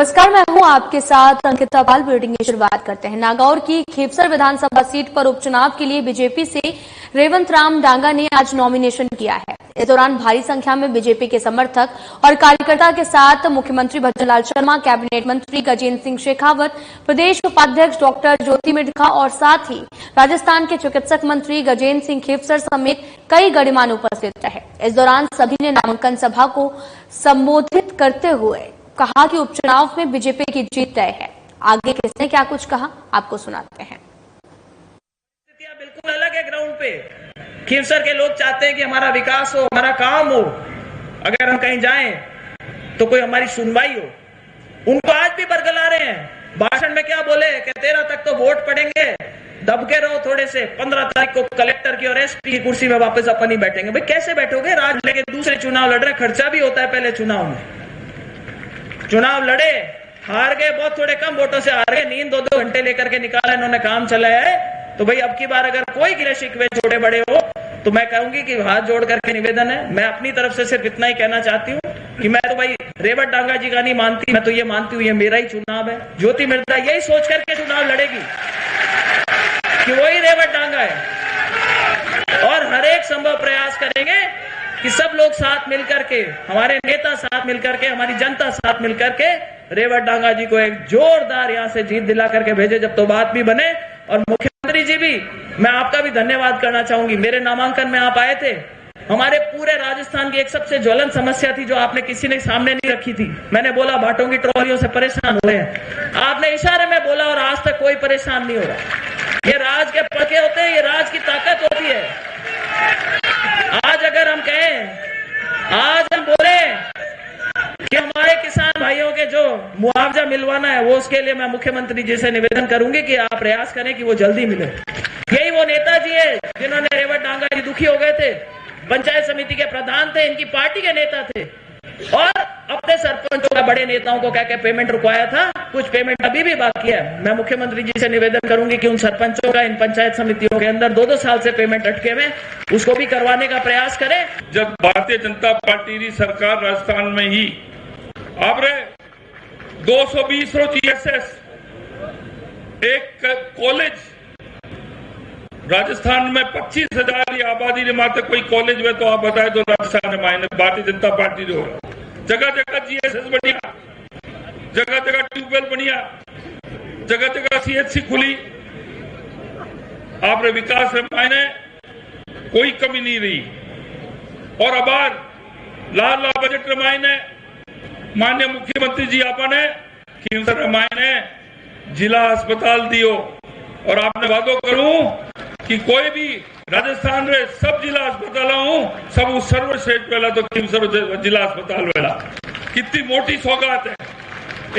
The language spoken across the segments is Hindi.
नमस्कार, मैं हूं आपके साथ अंकिता पाल। बुलेटिन की शुरुआत करते हैं। नागौर की खेपसर विधानसभा सीट पर उपचुनाव के लिए बीजेपी से रेवंत राम डांगा ने आज नॉमिनेशन किया है। इस दौरान भारी संख्या में बीजेपी के समर्थक और कार्यकर्ता के साथ मुख्यमंत्री भजनलाल शर्मा, कैबिनेट मंत्री गजेंद्र सिंह शेखावत, प्रदेश उपाध्यक्ष डॉक्टर ज्योति मिर्धा और साथ ही राजस्थान के चिकित्सक मंत्री गजेंद्र सिंह खेपसर समेत कई गणमान्य उपस्थित रहे। इस दौरान सभी ने नामांकन सभा को संबोधित करते हुए कहा कि उपचुनाव में बीजेपी की जीत तय है। आगे किसने क्या कुछ कहा, आपको सुनाते हैं। बिल्कुल अलग है ग्राउंड पे। खेपसर के लोग चाहते हैं कि हमारा विकास हो, हमारा काम हो। अगर हम कहीं जाएं तो कोई हमारी सुनवाई हो। उनको आज भी बरगला रहे हैं। भाषण में क्या बोले कि 13 तक तो वोट पड़ेंगे, दब के रहो थोड़े से, 15 तारीख को कलेक्टर की और एसपी की कुर्सी में वापस अपन ही बैठेंगे। भाई कैसे बैठोगे? राज लेके दूसरे चुनाव लड़ रहे, खर्चा भी होता है पहले चुनाव में। चुनाव लड़े, हार गए, बहुत थोड़े कम वोटों से हार गए। नींद 2-2 घंटे लेकर के निकाला, इन्होंने काम चलाया है। तो भाई अब की बार अगर कोई गिले शिकवे छोटे बड़े हो तो मैं कहूंगी कि हाथ जोड़ करके निवेदन है। मैं अपनी तरफ से सिर्फ इतना ही कहना चाहती हूँ कि मैं तो भाई रेवत डांगा जी का नहीं मानती, मैं तो ये मानती हूँ ये मेरा ही चुनाव है। ज्योति मिर्धा यही सोच करके चुनाव लड़ेगी कि वही रेवत डांगा है, और हर एक संभव प्रयास करेंगे कि सब लोग साथ मिलकर के, हमारे नेता साथ मिलकर के, हमारी जनता साथ मिलकर के रेवत डांगा जी को एक जोरदार यहां से जीत दिला करके भेजे, जब तो बात भी बने। और मुख्यमंत्री जी भी, मैं आपका भी धन्यवाद करना चाहूंगी। मेरे नामांकन में आप आए थे। हमारे पूरे राजस्थान की एक सबसे ज्वलंत समस्या थी जो आपने किसी ने सामने नहीं रखी थी। मैंने बोला भाटों की ट्रॉलियों से परेशान हो रहे हैं, आपने इशारे में बोला और आज तक कोई परेशान नहीं हो रहा। ये राज के पके होते हैं, ये राज की ताकत होती है। आज अगर हम कहें, आज हम बोले कि हमारे किसान भाइयों के जो मुआवजा मिलवाना है वो, उसके लिए मैं मुख्यमंत्री जी से निवेदन करूंगी कि आप प्रयास करें कि वो जल्दी मिले। यही वो नेताजी है जिन्होंने रेवत डांगा जी दुखी हो गए थे, पंचायत समिति के प्रधान थे, इनकी पार्टी के नेता थे, और अपने सरपंचों का बड़े नेताओं को कह के पेमेंट रुकवाया था। कुछ पेमेंट अभी भी बाकी है। मैं मुख्यमंत्री जी से निवेदन करूंगी कि उन सरपंचों का इन पंचायत समितियों के अंदर 2-2 साल से पेमेंट अटके हुए, उसको भी करवाने का प्रयास करें। जब भारतीय जनता पार्टी की सरकार राजस्थान में ही आपने 220 GSS एक कॉलेज राजस्थान में 25,000 आबादी मात्र कोई कॉलेज में, तो आप बताए तो राजस्थान में मायने भारतीय जनता पार्टी जो जगह जगह GSS बढ़िया, जगह जगह ट्यूबवेल बढ़िया, जगह जगह CHC खुली। आपने विकास में मायने कोई कमी नहीं रही। और अबार लाल लाल बजट में मायने माननीय मुख्यमंत्री जी आपने खेपसर मायने जिला अस्पताल दियो, और आपने वादो करूं कि कोई भी राजस्थान में सब जिला अस्पताल हूं सब सर्वश्रेष्ठ पहला तो खेपसर जिला अस्पताल वाला। कितनी मोटी सौगात है।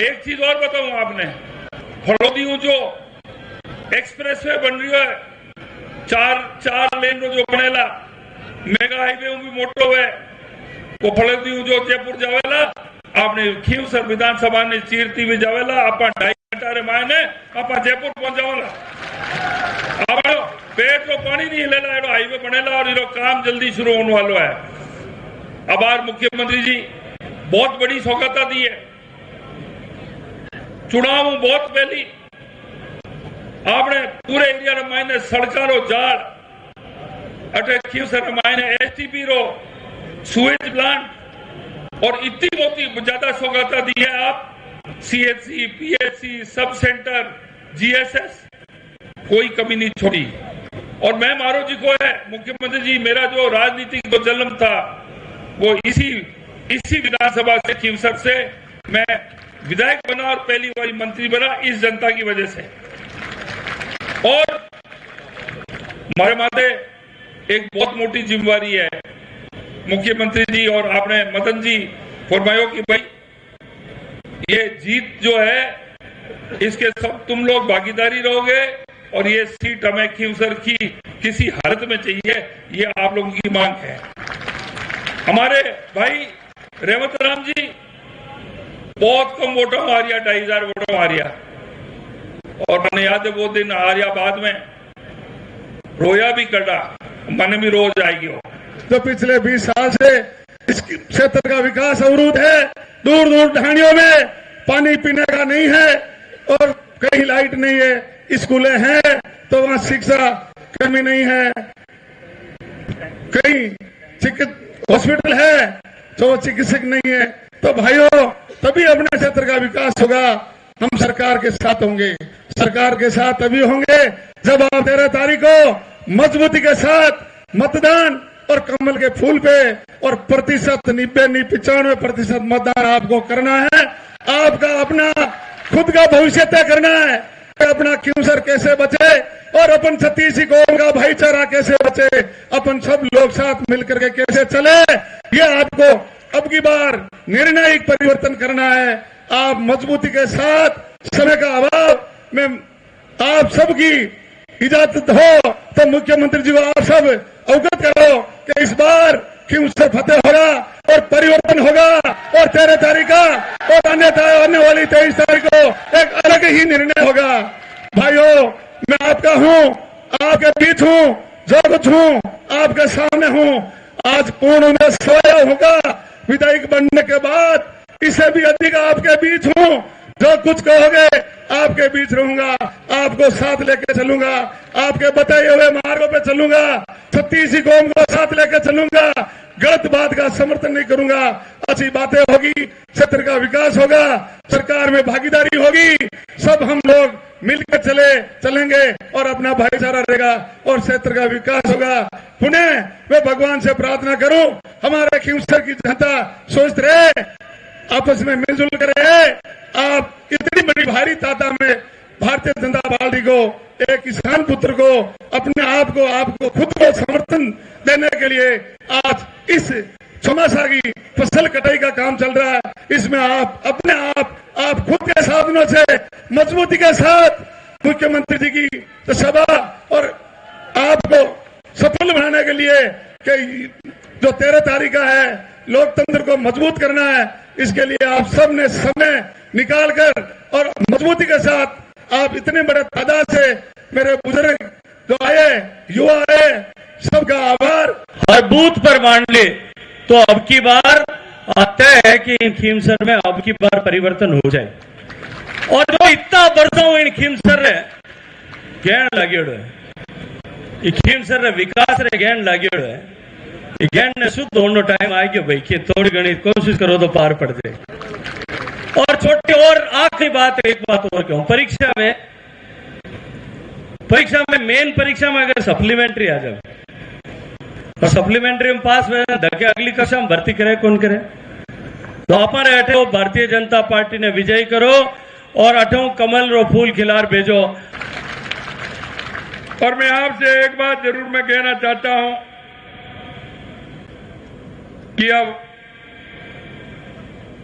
एक चीज और बताऊं, आपने फलोदी जो एक्सप्रेसवे बन रही है, चार लेन जो बनेला, मेगा हाईवे भी मोटो है, वो फलोदी जो जयपुर जावेला, आपने खेपसर विधानसभा ने चीरती भी जावेला, आप 2.5 घंटा रे मायने आप जयपुर पहुंच जावेला। आप पेट को पानी नहीं हिलेला, एडो हाईवे बनेला और इरो काम जल्दी शुरू होने वालो है। आभार मुख्यमंत्री जी, बहुत बड़ी सौगात दी है। चुनाव बहुत पहली आपने पूरे एरिया रे मायने सड़का रो जाड़, अटे खेपसर मायने STP रो सुएज प्लांट, और इतनी बहुत ज्यादा सौगात दी है आप। CHC, PHC, sub centre, GSS, कोई कमी नहीं छोड़ी। और मैं मारो जी को है मुख्यमंत्री जी, मेरा जो राजनीतिक जो जन्म था वो इसी विधानसभा से, खेपसर से मैं विधायक बना और पहली बार मंत्री बना, इस जनता की वजह से। और हमारे माथे एक बहुत मोटी जिम्मेवारी है मुख्यमंत्री जी, और आपने मदन जी फरमायो कि भाई ये जीत जो है इसके सब तुम लोग भागीदारी रहोगे, और ये सीट हमें खेपसर की किसी हालत में चाहिए, ये आप लोगों की मांग है। हमारे भाई रेवंत राम जी बहुत कम वोटों में हारिया, 2,500 वोटों में हारिया, और मैंने याद है वो दिन हारिया, बाद में रोया भी कटा, मन भी रोज आएगी। जो पिछले 20 साल से इस क्षेत्र का विकास अवरुद्ध है, दूर दूर ढाणियों में पानी पीने का नहीं है और कहीं लाइट नहीं है, स्कूलें हैं तो वहां शिक्षा कर्मी नहीं है, कहीं हॉस्पिटल है तो चिकित्सक नहीं है। तो भाइयों, तभी अपने क्षेत्र का विकास होगा। हम सरकार के साथ होंगे, सरकार के साथ तभी होंगे जब आप 13 तारीख को मजबूती के साथ मतदान और कमल के फूल पे और प्रतिशत 95% मतदान आपको करना है। आपका अपना खुद का भविष्य तय करना है, अपना खींवसर कैसे बचे और अपन छत्तीसी कौम का भाईचारा कैसे बचे, अपन सब लोग साथ मिलकर के कैसे चले, ये आपको अब की बार निर्णायक परिवर्तन करना है। आप मजबूती के साथ, समय का अभाव में आप सबकी इजाजत हो तो मुख्यमंत्री जी को आप सब अवगत करो कि इस बार खींवसर फतेह होगा और परिवर्तन होगा और 13 तारीख का और आने वाली 23 तारीख को एक अलग ही निर्णय होगा। भाइयों, मैं आपका हूं, आपके बीच हूं, जो कुछ हूं आपके सामने हूं। आज पूर्ण में सोया होगा, विधायक बनने के बाद इससे भी अधिक आपके बीच हूं। जो कुछ कहोगे आपके बीच रहूंगा, आपको साथ लेके चलूंगा, आपके बताए हुए मार्गों पे चलूंगा, छत्तीसी कौम को साथ लेके चलूंगा, गलत बात का समर्थन नहीं करूंगा। अच्छी बातें होगी, क्षेत्र का विकास होगा, सरकार में भागीदारी होगी, सब हम लोग मिलकर चलेंगे और अपना भाईचारा रहेगा और क्षेत्र का विकास होगा। पुनः मैं भगवान से प्रार्थना करूं, हमारे खींवसर की जनता स्वस्थ रहे, आपस में मिलजुल कर रहे। आप इतनी बड़ी भारी तादाद में भारतीय जनता पार्टी को, एक किसान पुत्र को, अपने आप को, आपको खुद को समर्थन देने के लिए आज इस चौमासा की फसल कटाई का काम चल रहा है। इसमें आप अपने आप खुद के साधनों से मजबूती के साथ मुख्यमंत्री जी की सभा और आपको सफल बनाने के लिए कि जो 13 तारीख का है, लोकतंत्र को मजबूत करना है, इसके लिए आप सब ने समय निकालकर और मजबूती के साथ आप इतने बड़े तादाद से मेरे बुजुर्ग जो आए, युवा आए, सबका आभार। और बूथ पर बांट ले तो अब की बार तय है कि इन खींवसर में अब की बार परिवर्तन हो जाए। और जो इतना वर्षों इन खींवसर गैण लगे खींवसर विकास रे गैण लगे गैण ने शुद्ध होने टाइम आ गया भाई कि थोड़ी घनी कोशिश करो तो पार पड़ जाए। और छोटी और आखिरी बात, एक बात और कहूं, परीक्षा में मेन परीक्षा में अगर सप्लीमेंट्री आ जाए और सप्लीमेंट्री में पास में धके अगली कक्षा में भर्ती करे, कौन करे? तो हमारे अठो भारतीय जनता पार्टी ने विजयी करो और अठो कमल रो फूल खिलार भेजो। और मैं आपसे एक बात जरूर मैं कहना चाहता हूं कि अब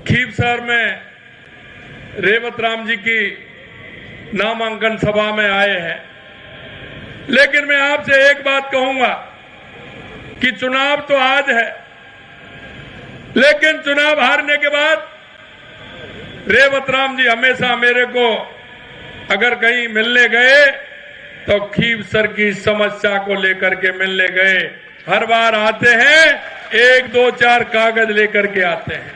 खींवसर में रेवत राम जी की नामांकन सभा में आए हैं, लेकिन मैं आपसे एक बात कहूंगा कि चुनाव तो आज है, लेकिन चुनाव हारने के बाद रेवत राम जी हमेशा मेरे को अगर कहीं मिलने गए तो खींवसर की समस्या को लेकर के मिलने गए। हर बार आते हैं, 1, 2, 4 कागज लेकर के आते हैं,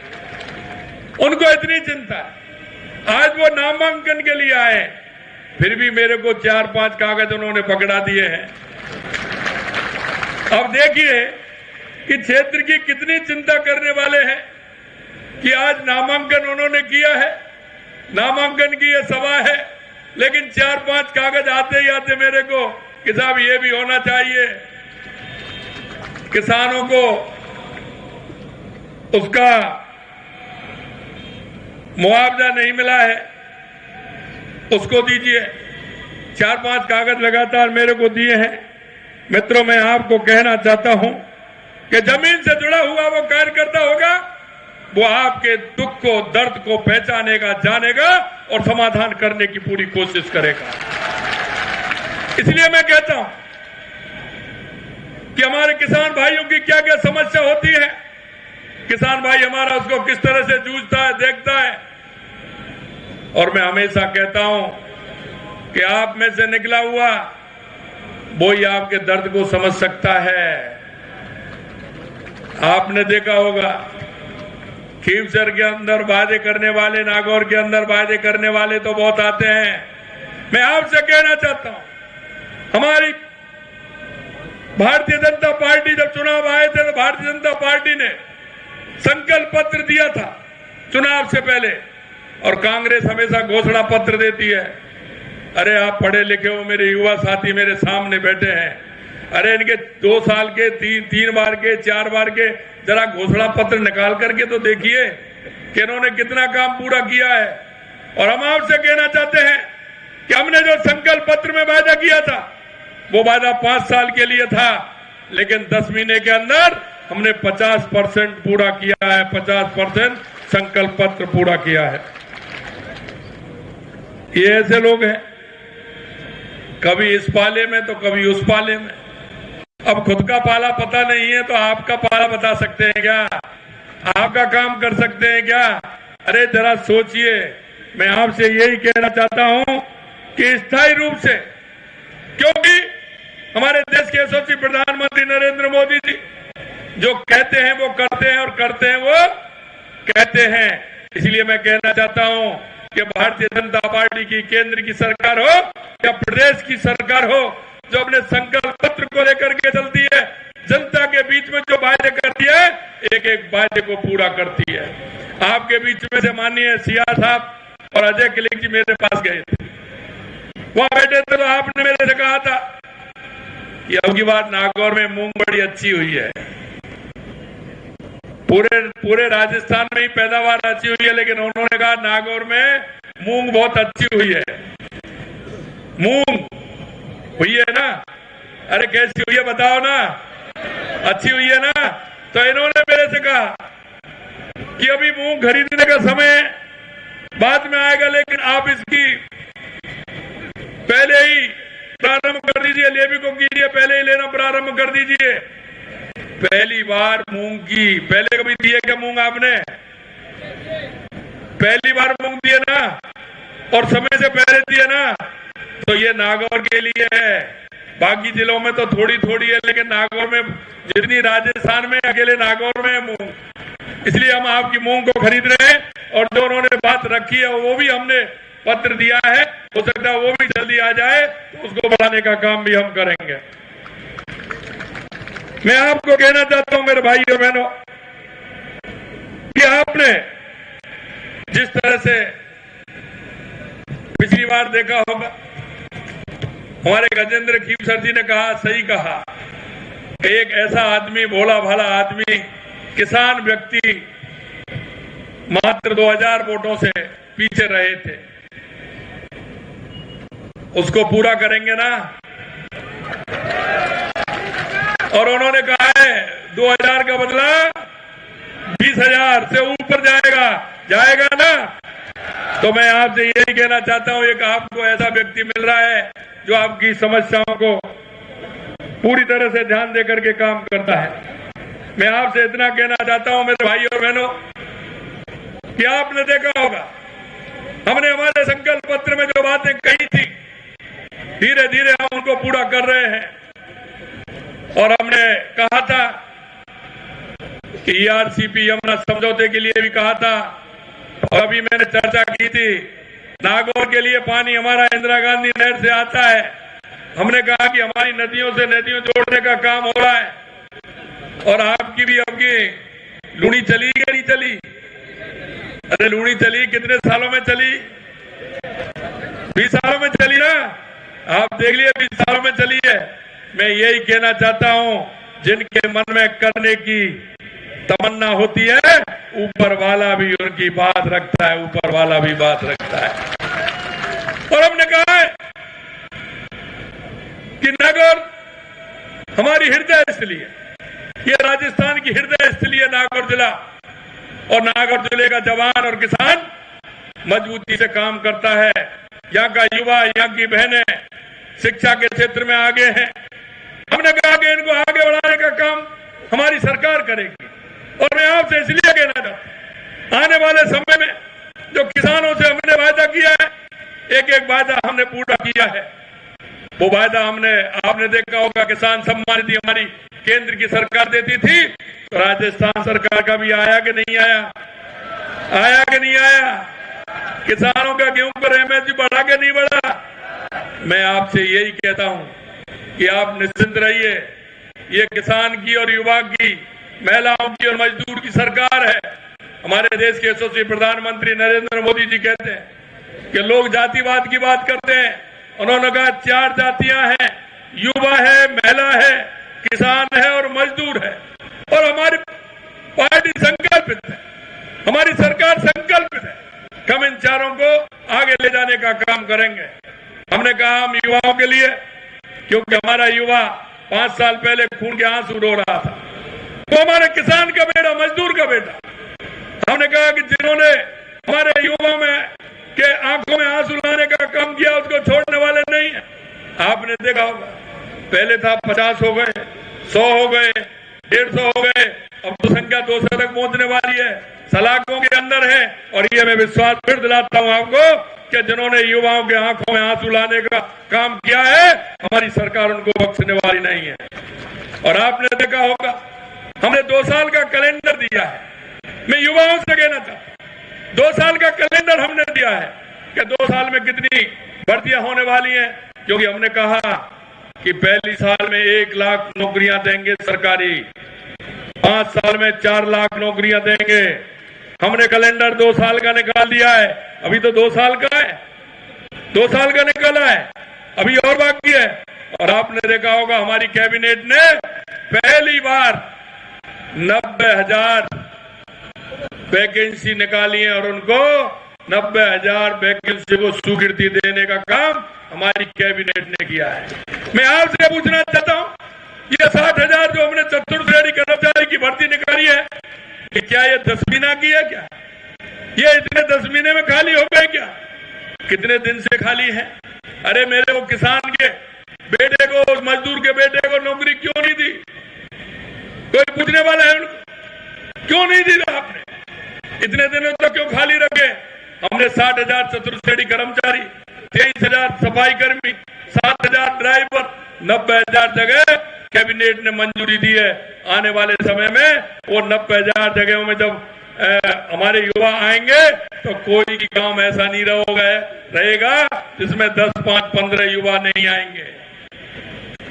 उनको इतनी चिंता है। आज वो नामांकन के लिए आए, फिर भी मेरे को 4-5 कागज उन्होंने पकड़ा दिए हैं। अब देखिए कि क्षेत्र की कितनी चिंता करने वाले हैं कि आज नामांकन उन्होंने किया है, नामांकन की यह सभा है, लेकिन 4-5 कागज आते ही आते मेरे को कि साहब ये भी होना चाहिए, किसानों को उसका मुआवजा नहीं मिला है, उसको दीजिए। 4-5 कागज लगातार मेरे को दिए हैं। मित्रों, मैं आपको कहना चाहता हूं कि जमीन से जुड़ा हुआ वो कार्यकर्ता होगा, वो आपके दुख को, दर्द को पहचानेगा, जानेगा और समाधान करने की पूरी कोशिश करेगा। इसलिए मैं कहता हूं कि हमारे किसान भाइयों की क्या क्या समस्या होती है, किसान भाई हमारा उसको किस तरह से जूझता है, देखता है। और मैं हमेशा कहता हूं कि आप में से निकला हुआ वो ही आपके दर्द को समझ सकता है। आपने देखा होगा खीमसर के अंदर वादे करने वाले, नागौर के अंदर वादे करने वाले तो बहुत आते हैं। मैं आपसे कहना चाहता हूं, हमारी भारतीय जनता पार्टी जब चुनाव आए थे तो भारतीय जनता पार्टी ने संकल्प पत्र दिया था चुनाव से पहले, और कांग्रेस हमेशा घोषणा पत्र देती है। अरे आप पढ़े लिखे हो, मेरे युवा साथी मेरे सामने बैठे हैं, अरे इनके 2 साल के 3 बार के 4 बार के जरा घोषणा पत्र निकाल करके तो देखिए कि इन्होंने कितना काम पूरा किया है। और हम आपसे कहना चाहते हैं कि हमने जो संकल्प पत्र में वादा किया था वो वादा 5 साल के लिए था, लेकिन 10 महीने के अंदर हमने 50% पूरा किया है, 50% संकल्प पत्र पूरा किया है। ये ऐसे लोग हैं, कभी इस पाले में तो कभी उस पाले में। अब खुद का पाला पता नहीं है तो आपका पाला बता सकते हैं क्या? आपका काम कर सकते हैं क्या? अरे जरा सोचिए। मैं आपसे यही कहना चाहता हूं कि स्थायी रूप से, क्योंकि हमारे देश के यशस्वी प्रधानमंत्री नरेंद्र मोदी जी जो कहते हैं वो करते हैं और करते हैं वो कहते हैं। इसलिए मैं कहना चाहता हूं कि भारतीय जनता पार्टी की केंद्र की सरकार हो या प्रदेश की सरकार हो, जो अपने संकल्प पत्र को लेकर के चलती है, जनता के बीच में जो वायदे करती है, एक एक वायदे को पूरा करती है। आपके बीच में से माननीय सिया साहब और अजय किलिक जी मेरे पास गए थे, वहां बैठे थे, तो आपने मेरे से कहा था कि अब की बार नागौर में मूंग बड़ी अच्छी हुई है। पूरे राजस्थान में ही पैदावार अच्छी हुई है, लेकिन उन्होंने कहा नागौर में मूंग बहुत अच्छी हुई है। मूंग हुई है ना? अरे कैसी हुई है बताओ ना? अच्छी हुई है ना? तो इन्होंने मेरे से कहा कि अभी मूंग खरीदने का समय बाद में आएगा, लेकिन आप इसकी पहले ही प्रारंभ कर दीजिए, लेवी को कीजिए, पहले ही लेना प्रारंभ कर दीजिए। पहली बार मूंग की, पहले कभी दिए क्या मूंग आपने? पहली बार मूंग दिए ना, और समय से पहले दिए ना, तो ये नागौर के लिए है। बाकी जिलों में तो थोड़ी थोड़ी है, लेकिन नागौर में जितनी राजस्थान में, अकेले नागौर में है मूंग। इसलिए हम आपकी मूंग को खरीद रहे हैं, और जो उन्होंने बात रखी है वो भी हमने पत्र दिया है, हो सकता है वो भी जल्दी आ जाए तो उसको बढ़ाने का काम भी हम करेंगे। मैं आपको कहना चाहता हूं मेरे भाई और बहनों कि आपने जिस तरह से पिछली बार देखा होगा, हमारे गजेंद्र खीमसर जी ने कहा, सही कहा, एक ऐसा आदमी, भोला भाला आदमी, किसान व्यक्ति मात्र 2000 वोटों से पीछे रहे थे, उसको पूरा करेंगे ना? और उन्होंने कहा है 2000 का बदला 20,000 से ऊपर जाएगा ना? तो मैं आपसे यही कहना चाहता हूं, एक आपको ऐसा व्यक्ति मिल रहा है जो आपकी समस्याओं को पूरी तरह से ध्यान देकर के काम करता है। मैं आपसे इतना कहना चाहता हूं मेरे भाई और बहनों कि आपने देखा होगा, हमने हमारे संकल्प पत्र में जो बातें कही थी, धीरे धीरे हम उनको पूरा कर रहे हैं। और हमने कहा था कि ERCP यमुना समझौते के लिए भी कहा था, और अभी मैंने चर्चा की थी, नागौर के लिए पानी हमारा इंदिरा गांधी नहर से आता है। हमने कहा कि हमारी नदियों से नदियों जोड़ने का काम हो रहा है, और आपकी भी आपकी लूणी चली या नहीं चली? अरे लूणी चली, कितने सालों में चली? 20 सालों में चली ना? आप देख लिए 20 सालों में चली है। मैं यही कहना चाहता हूं, जिनके मन में करने की तमन्ना होती है, ऊपर वाला भी उनकी बात रखता है, ऊपर वाला भी बात रखता है। और हमने कहा है कि नागौर हमारी हृदय स्थली है, ये राजस्थान की हृदय स्थली है नागौर जिला, और नागौर जिले का जवान और किसान मजबूती से काम करता है। यहाँ का युवा, यहाँ की बहनें शिक्षा के क्षेत्र में आगे हैं। हमने कहा कि इनको आगे बढ़ाने का काम हमारी सरकार करेगी। और मैं आपसे इसलिए कहना चाहता हूं, आने वाले समय में जो किसानों से हमने वायदा किया है, एक एक वायदा हमने पूरा किया है। वो वायदा आपने देखा होगा, किसान सम्मान निधि हमारी केंद्र की सरकार देती थी, तो राजस्थान सरकार का भी आया कि नहीं आया? आया कि नहीं आया? किसानों का गेहूं पर एमएसपी बढ़ा के नहीं बढ़ा? मैं आपसे यही कहता हूं कि आप निश्चिंत रहिए। ये किसान की और युवा की, महिलाओं की और मजदूर की सरकार है। हमारे देश के यशस्वी प्रधानमंत्री नरेंद्र मोदी जी कहते हैं कि लोग जातिवाद की बात करते हैं। उन्होंने कहा 4 जातियां हैं, युवा है, महिला है, किसान है और मजदूर है। और हमारी पार्टी संकल्पित है, हमारी सरकार संकल्पित है कि हम इन चारों को आगे ले जाने का काम करेंगे। हमने कहा हम युवाओं के लिए, क्योंकि हमारा युवा 5 साल पहले खून के आंसू रो रहा था, वो हमारे किसान का बेटा, मजदूर का बेटा। हमने कहा कि जिन्होंने हमारे युवाओं में के आंखों में आंसू लाने का काम किया, उसको छोड़ने वाले नहीं है। आपने देखा होगा, पहले था 50 हो गए, 100 हो गए, 150 हो गए, अब तो संख्या 200 तक पहुंचने वाली है, सलाखों के अंदर है। और ये मैं विश्वास फिर दिलाता हूं आपको कि जिन्होंने युवाओं के आंखों में आंसू लाने का काम किया है, हमारी सरकार उनको बख्शने वाली नहीं है। और आपने देखा होगा, हमने 2 साल का कैलेंडर दिया है। मैं युवाओं से कहना चाहता हूं, 2 साल का कैलेंडर हमने दिया है कि 2 साल में कितनी भर्तियां होने वाली हैं। क्योंकि हमने कहा कि पहली साल में 1 लाख नौकरियां देंगे सरकारी, 5 साल में 4 लाख नौकरियां देंगे। हमने कैलेंडर 2 साल का निकाल दिया है। अभी तो 2 साल का है, 2 साल का निकाला है, अभी और बाकी है। और आपने देखा होगा, हमारी कैबिनेट ने पहली बार 90,000 वैकेंसी निकाली है और उनको 90,000 वैकेंसी को स्वीकृति देने का काम हमारी कैबिनेट ने किया है। मैं आपसे पूछना चाहता हूं, ये 60,000 जो हमने चतुर्थ श्रेणी कर्मचारी की भर्ती निकाली है, कि क्या ये 10 महीना की है? क्या ये इतने 10 महीने में खाली हो गए? क्या कितने दिन से खाली है? अरे मेरे को किसान के बेटे को, मजदूर के बेटे को नौकरी क्यों नहीं दी? कोई पूछने वाला है उनको? क्यों नहीं दी आपने? इतने दिनों तक क्यों खाली रखे? हमने 60,000 चतुर्थ श्रेणी कर्मचारी, 23,000 सफाई कर्मी, 7,000 ड्राइवर, 90,000 जगह कैबिनेट ने मंजूरी दी है। आने वाले समय में वो 90,000 जगहों में जब हमारे युवा आएंगे तो कोई भी गांव ऐसा नहीं रहेगा जिसमें 10, 5, 15 युवा नहीं आएंगे।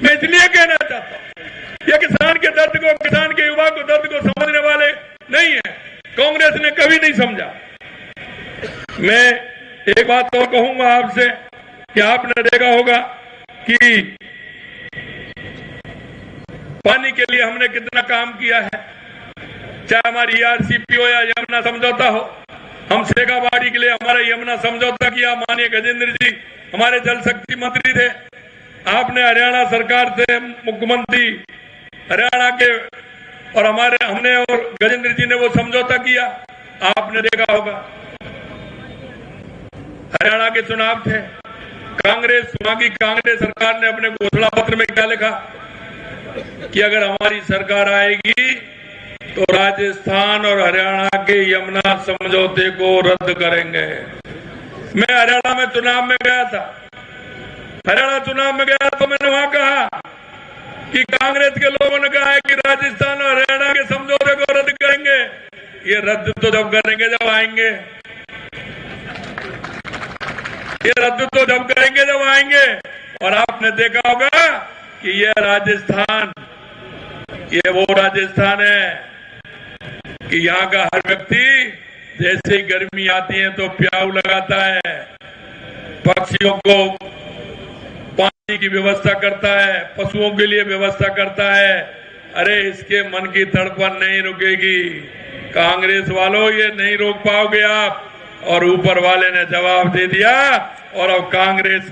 मैं इसलिए कहना चाहता हूं, ये किसान के दर्द को, किसान के युवा को दर्द को समझने वाले नहीं है। कांग्रेस ने कभी नहीं समझा। मैं एक बात और कहूंगा आपसे कि आपने देखा होगा कि पानी के लिए हमने कितना काम किया है, चाहे हमारी ईआरसीपी हो या यमुना समझौता हो। हम शेखावाटी के लिए हमारा यमुना समझौता किया, माननीय गजेंद्र जी हमारे जल शक्ति मंत्री थे। आपने हरियाणा सरकार से मुख्यमंत्री हरियाणा के और हमने और गजेंद्र जी ने वो समझौता किया। आपने देखा होगा, हरियाणा के चुनाव थे, वहां की कांग्रेस सरकार ने अपने घोषणा पत्र में क्या लिखा कि अगर हमारी सरकार आएगी तो राजस्थान और हरियाणा के यमुना समझौते को रद्द करेंगे। मैं हरियाणा में चुनाव में गया था, हरियाणा चुनाव में गया तो मैंने वहां कहा कि कांग्रेस के लोगों ने कहा है कि राजस्थान और हरियाणा के समझौते को रद्द करेंगे। ये रद्द तो जब करेंगे जब आएंगे, ये रद्द तो जब करेंगे जब आएंगे। और आपने देखा होगा कि ये राजस्थान, ये वो राजस्थान है कि यहाँ का हर व्यक्ति जैसे ही गर्मी आती है तो प्याऊ लगाता है, पक्षियों को पानी की व्यवस्था करता है, पशुओं के लिए व्यवस्था करता है। अरे इसके मन की तड़पन नहीं रुकेगी। कांग्रेस वालों, ये नहीं रोक पाओगे आप। और ऊपर वाले ने जवाब दे दिया। और अब कांग्रेस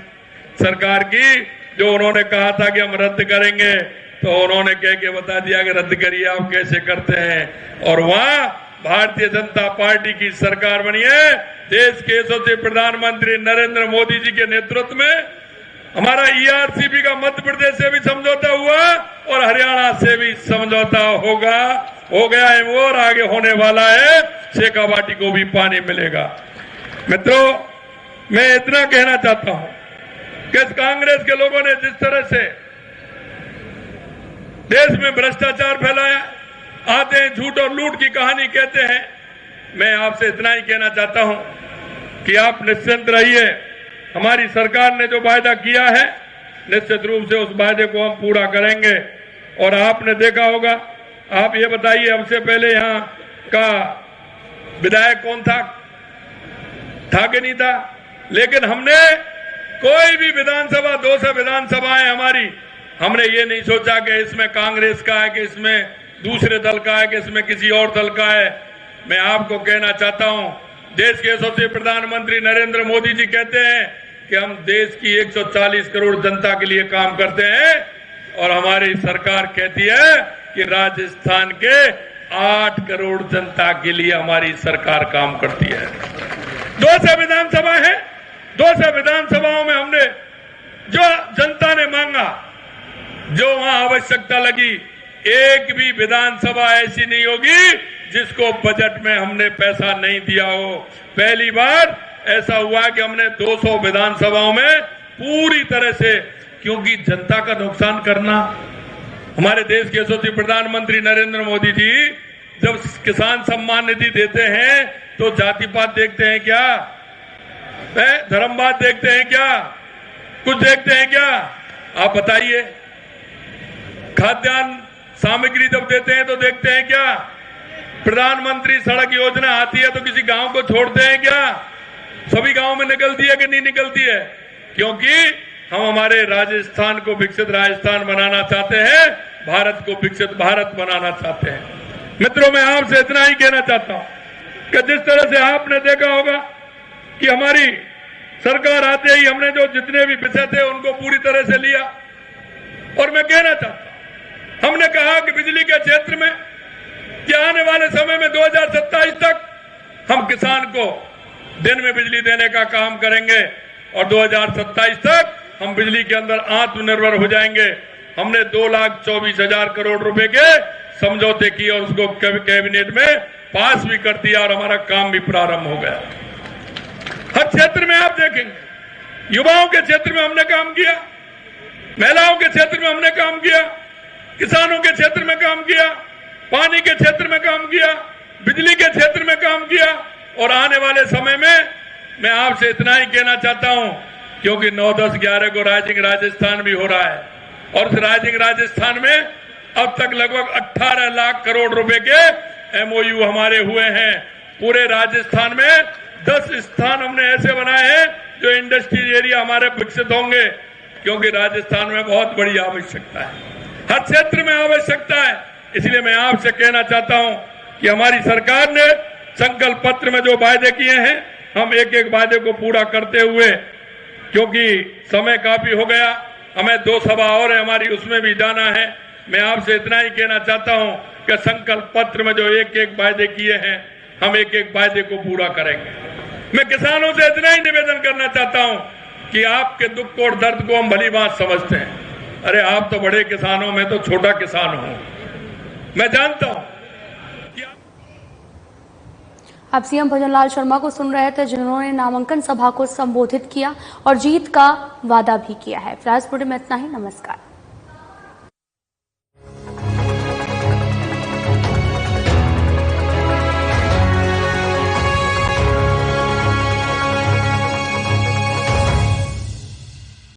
सरकार की जो उन्होंने कहा था कि हम रद्द करेंगे, तो उन्होंने कह के बता दिया कि रद्द करिए, आप कैसे करते हैं। और वहां भारतीय जनता पार्टी की सरकार बनी है। देश के यशस्वी प्रधानमंत्री नरेंद्र मोदी जी के नेतृत्व में हमारा ईआरसीपी का मध्य प्रदेश से भी समझौता हुआ और हरियाणा से भी समझौता हो गया है वो, और आगे होने वाला है। शेखावाटी को भी पानी मिलेगा। मित्रों, मैं इतना कहना चाहता हूं कि कांग्रेस के लोगों ने जिस तरह से देश में भ्रष्टाचार फैलाया, आते हैं झूठ और लूट की कहानी कहते हैं, मैं आपसे इतना ही कहना चाहता हूं कि आप निश्चिंत रहिए। हमारी सरकार ने जो वायदा किया है निश्चित रूप से उस वायदे को हम पूरा करेंगे। और आपने देखा होगा, आप ये बताइए हमसे पहले यहाँ का विधायक कौन था कि नहीं था? लेकिन हमने कोई भी विधानसभा, 200 विधानसभाएं हमारी, हमने ये नहीं सोचा कि इसमें कांग्रेस का है, कि इसमें दूसरे दल का है, कि इसमें किसी और दल का है। मैं आपको कहना चाहता हूं, देश के यशस्वी प्रधानमंत्री नरेंद्र मोदी जी कहते हैं कि हम देश की 140 करोड़ जनता के लिए काम करते हैं, और हमारी सरकार कहती है कि राजस्थान के 8 करोड़ जनता के लिए हमारी सरकार काम करती है। 200 विधानसभा है, 200 विधानसभाओं में हमने जो जनता ने मांगा, जो वहां आवश्यकता लगी, एक भी विधानसभा ऐसी नहीं होगी जिसको बजट में हमने पैसा नहीं दिया हो। पहली बार ऐसा हुआ कि हमने 200 विधानसभाओं में पूरी तरह से, क्योंकि जनता का नुकसान करना, हमारे देश के यशस्वी प्रधानमंत्री नरेंद्र मोदी जी जब किसान सम्मान निधि देते हैं तो जाति पात देखते हैं क्या? धर्मवाद देखते हैं क्या? कुछ देखते हैं क्या? आप बताइए। खाद्यान्न सामग्री जब देते हैं तो देखते हैं क्या? प्रधानमंत्री सड़क योजना आती है तो किसी गांव को छोड़ते हैं क्या? सभी गांव में निकलती है कि नहीं निकलती है? क्योंकि हम हमारे राजस्थान को विकसित राजस्थान बनाना चाहते हैं, भारत को विकसित भारत बनाना चाहते हैं। मित्रों, मैं आपसे इतना ही कहना चाहता हूं कि जिस तरह से आपने देखा होगा कि हमारी सरकार आते ही हमने जो जितने भी विषय थे उनको पूरी तरह से लिया। और मैं कहना चाहता हूं, हमने कहा कि बिजली के क्षेत्र में कि आने वाले समय में 2027 तक हम किसान को दिन में बिजली देने का काम करेंगे, और 2027 तक हम बिजली के अंदर आत्मनिर्भर हो जाएंगे। हमने 2,24,000 करोड़ रुपए के समझौते किए और उसको कैबिनेट में पास भी कर दिया, और हमारा काम भी प्रारंभ हो गया। हर क्षेत्र में आप देखेंगे, युवाओं के क्षेत्र में हमने काम किया, महिलाओं के क्षेत्र में हमने काम किया, किसानों के क्षेत्र में काम किया, पानी के क्षेत्र में काम किया, बिजली के क्षेत्र में काम किया। और आने वाले समय में मैं आपसे इतना ही कहना चाहता हूं, क्योंकि 9, 10, 11 को राइजिंग राजस्थान भी हो रहा है, और उस राइजिंग राजस्थान में अब तक लगभग 18 लाख करोड़ रुपए के MOU हमारे हुए हैं। पूरे राजस्थान में 10 स्थान हमने ऐसे बनाए हैं जो इंडस्ट्रियल एरिया हमारे विकसित होंगे, क्योंकि राजस्थान में बहुत बड़ी आवश्यकता है, हर क्षेत्र में आवश्यकता है। इसलिए मैं आपसे कहना चाहता हूं कि हमारी सरकार ने संकल्प पत्र में जो वायदे किए हैं, हम एक एक वायदे को पूरा करते हुए, क्योंकि समय काफी हो गया, हमें 2 सभा और है हमारी, उसमें भी जाना है। मैं आपसे इतना ही कहना चाहता हूं कि संकल्प पत्र में जो एक एक वायदे किए हैं, हम एक एक वायदे को पूरा करेंगे। मैं किसानों से इतना ही निवेदन करना चाहता हूं कि आपके दुख और दर्द को हम भली बात समझते हैं। अरे आप तो बड़े किसानों में तो छोटा किसान हूं, मैं जानता हूं। आप सीएम भजनलाल शर्मा को सुन रहे थे, जिन्होंने नामांकन सभा को संबोधित किया और जीत का वादा भी किया है। फिलहाल इस बुलेटिन में इतना ही। नमस्कार।